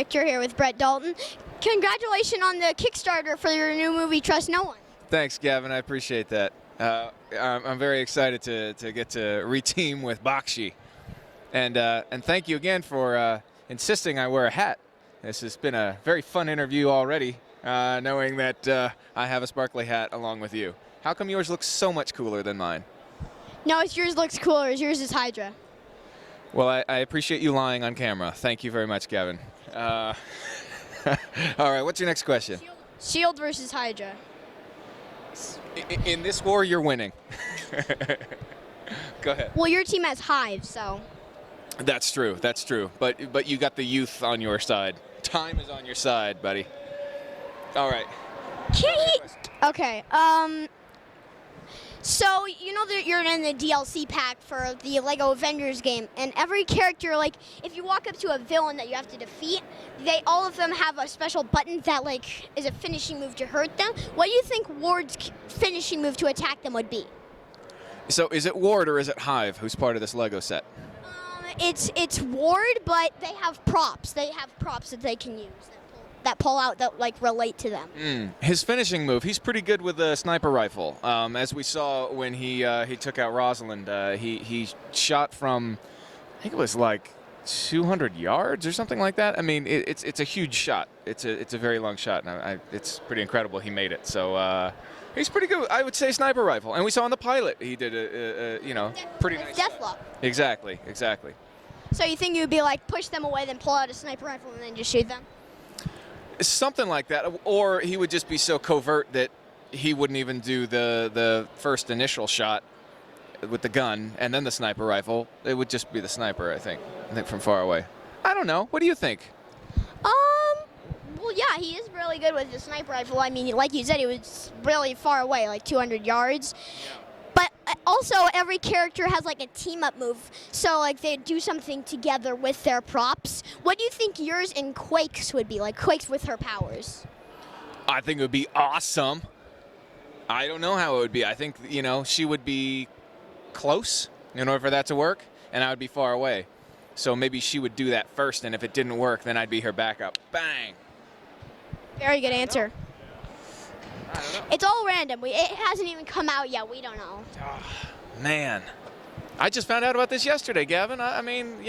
Richter here with Brett Dalton. Congratulations on the Kickstarter for your new movie, Trust No One. Thanks, Gavin. I appreciate that. I'm very excited to get to reteam with Bakshi. And thank you again for insisting I wear a hat. This has been a very fun interview already, knowing that I have a sparkly hat along with you. How come yours looks so much cooler than mine? No, yours looks cooler. Yours is Hydra. Well, I appreciate you lying on camera. Thank you very much, Gavin. All right, what's your next question? Shield versus Hydra. In this war, you're winning. Go ahead. Well, your team has Hive, so. That's true. That's true. But you got the youth on your side. Time is on your side, buddy. All right. Okay. So, you know that you're in the DLC pack for the Lego Avengers game, and every character, like, if you walk up to a villain that you have to defeat, all of them have a special button that, like, is a finishing move to hurt them. What do you think Ward's finishing move to attack them would be? So, is it Ward or is it Hive who's part of this Lego set? It's Ward, but they have props. They have props that they can use that pull out that like relate to them. His finishing move, he's pretty good with a sniper rifle. As we saw when he took out Rosalind, he shot from, I think it was like 200 yards or something like that. I mean, it's a huge shot. It's a very long shot, and it's pretty incredible he made it. So he's pretty good. I would say sniper rifle. And we saw in the pilot he did a pretty nice. Deathlock. Exactly. So you think you'd be like push them away, then pull out a sniper rifle, and then just shoot them? Something like that, or he would just be so covert that he wouldn't even do the first initial shot with the gun and then the sniper rifle. It would just be the sniper, I think from far away. I don't know. What do you think? Well, yeah, he is really good with the sniper rifle. I mean, like you said, he was really far away, like 200 yards. Yeah. But also, every character has like a team-up move, so like they do something together with their props. What do you think yours and Quake's would be, like Quake's with her powers? I think it would be awesome. I don't know how it would be. I think, she would be close in order for that to work, and I would be far away. So maybe she would do that first, and if it didn't work, then I'd be her backup. Bang! Very good answer. I don't know. It's all random. It hasn't even come out yet. We don't know. Oh, man. I just found out about this yesterday, Gavin. I mean,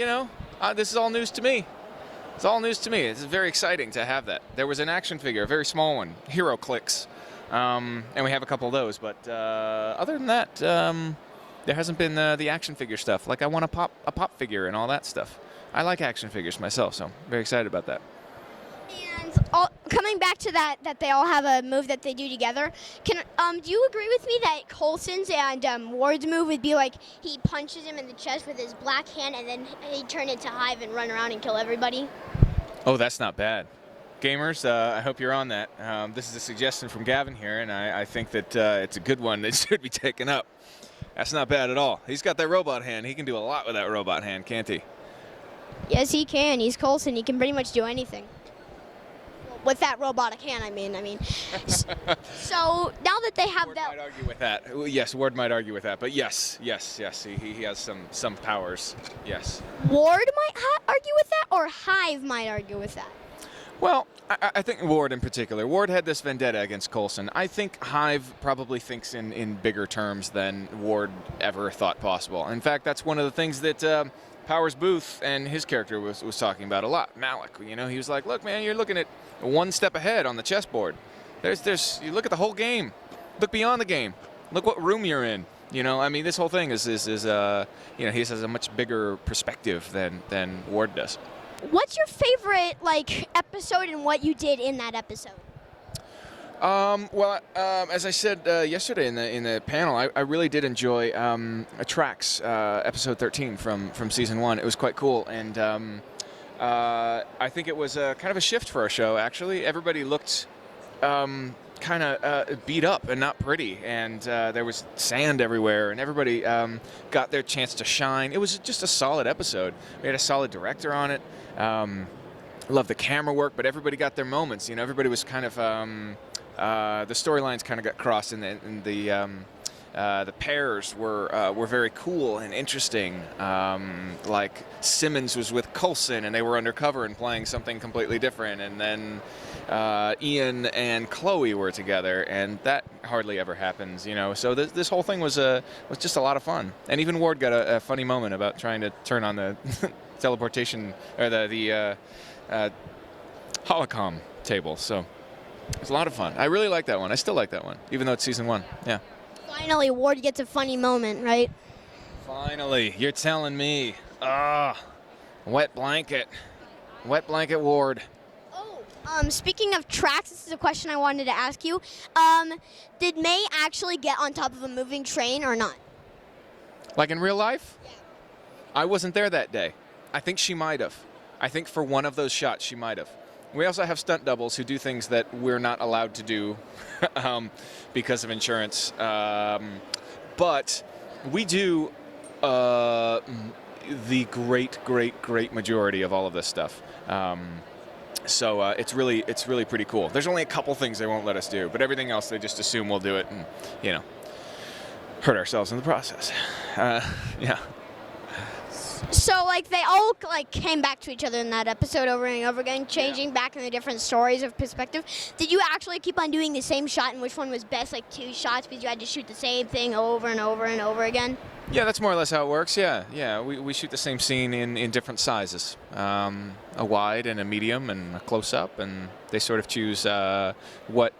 this is all news to me. It's all news to me. It's very exciting to have that. There was an action figure, a very small one, Hero Clicks. And we have a couple of those. But other than that, there hasn't been the action figure stuff. Like I want a pop figure and all that stuff. I like action figures myself, so I'm very excited about that. And coming back to that they all have a move that they do together. Do you agree with me that Coulson's and Ward's move would be like he punches him in the chest with his black hand and then he'd turn into Hive and run around and kill everybody? Oh, that's not bad. Gamers, I hope you're on that. This is a suggestion from Gavin here, and I think that it's a good one that should be taken up. That's not bad at all. He's got that robot hand. He can do a lot with that robot hand, can't he? Yes, he can. He's Coulson. He can pretty much do anything. With that robotic hand, I mean. So now that they have Ward that, might argue with that. Yes, Ward might argue with that, but yes. He has some powers. Yes. Ward might argue with that, or Hive might argue with that. Well, I think Ward in particular. Ward had this vendetta against Coulson. I think Hive probably thinks in bigger terms than Ward ever thought possible. In fact, that's one of the things that Powers Booth and his character was talking about a lot. Malik, he was like, look, man, you're looking at one step ahead on the chessboard. You look at the whole game. Look beyond the game. Look what room you're in. I mean, this whole thing is he has a much bigger perspective than Ward does. What's your favorite episode and what you did in that episode? As I said yesterday in the panel, I really did enjoy Trax episode 13 from season 1. It was quite cool, and I think it was kind of a shift for our show. Actually, everybody looked kind of beat up and not pretty, and there was sand everywhere, and everybody got their chance to shine. It was just a solid episode. We had a solid director on it. Loved the camera work, but everybody got their moments. Everybody was kind of the storylines kind of got crossed in the The pairs were very cool and interesting. Like Simmons was with Coulson, and they were undercover and playing something completely different. And then Ian and Chloe were together, and that hardly ever happens, you know. So this whole thing was just a lot of fun. And even Ward got a funny moment about trying to turn on the teleportation or the holocom table. So it was a lot of fun. I really like that one. I still like that one, even though it's season 1. Yeah. Finally, Ward gets a funny moment, right? Finally, you're telling me. Wet blanket. Wet blanket Ward. Speaking of tracks, this is a question I wanted to ask you. Did May actually get on top of a moving train or not? Like in real life? Yeah. I wasn't there that day. I think she might have. I think for one of those shots, she might have. We also have stunt doubles who do things that we're not allowed to do because of insurance. But we do the great majority of all of this stuff. So it's really pretty cool. There's only a couple things they won't let us do, but everything else they just assume we'll do it and, you know, hurt ourselves in the process. Yeah. So, like, they all, like, came back to each other in that episode over and over again, changing back in the different stories of perspective. Did you actually keep on doing the same shot, and which one was best, like 2 shots, because you had to shoot the same thing over and over and over again? Yeah, that's more or less how it works, yeah. We shoot the same scene in different sizes. A wide and a medium and a close-up, and they sort of choose what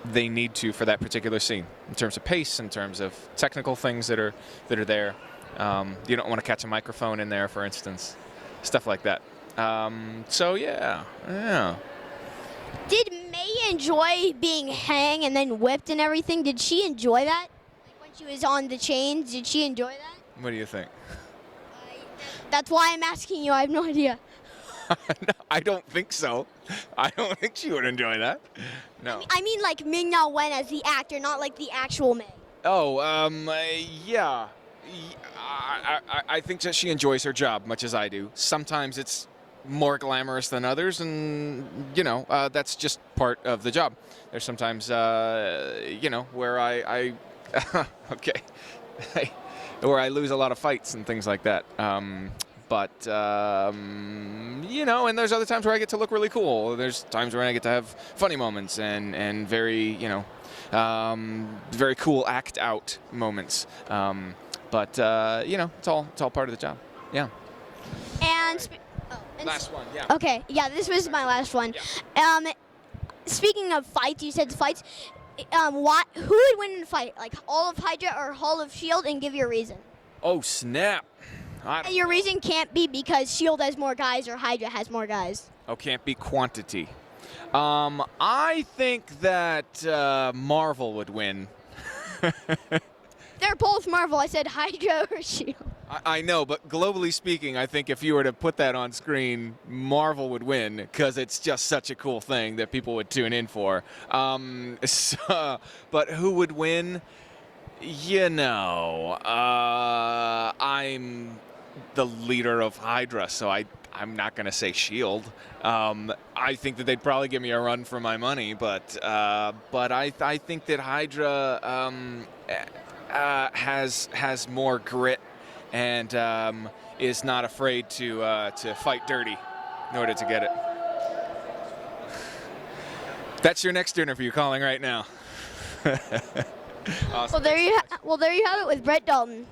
they need to for that particular scene, in terms of pace, in terms of technical things that are there. You don't want to catch a microphone in there, for instance, stuff like that. So yeah. Did May enjoy being hanged and then whipped and everything? Did she enjoy that? Like when she was on the chains, did she enjoy that? What do you think? That's why I'm asking you. I have no idea. No, I don't think so. I don't think she would enjoy that. No. I mean like Ming-Na Wen as the actor, not like the actual May. Oh, yeah. I think that she enjoys her job much as I do. Sometimes it's more glamorous than others, and, you know, that's just part of the job. There's sometimes, you know, where I okay, where I lose a lot of fights and things like that. But, you know, and there's other times where I get to look really cool. There's times where I get to have funny moments and very, you know, very cool act out moments. But you know, it's all part of the job. Yeah. And last one. Yeah. Okay. Yeah, this was my last one. Yeah. Speaking of fights, you said fights. Who would win in a fight? Like all of Hydra or Hall of Shield? And give your reason. Oh snap! Your reason can't be because Shield has more guys or Hydra has more guys. Oh, can't be quantity. I think that Marvel would win. They're both Marvel. I said Hydra or Shield. I know, but globally speaking, I think if you were to put that on screen, Marvel would win because it's just such a cool thing that people would tune in for. But who would win? You know, I'm the leader of Hydra, so I'm not going to say Shield. I think that they'd probably give me a run for my money, but I think that Hydra has more grit and is not afraid to fight dirty in order to get it. That's your next interview calling right now. Awesome. Well, there you have it with Brett Dalton.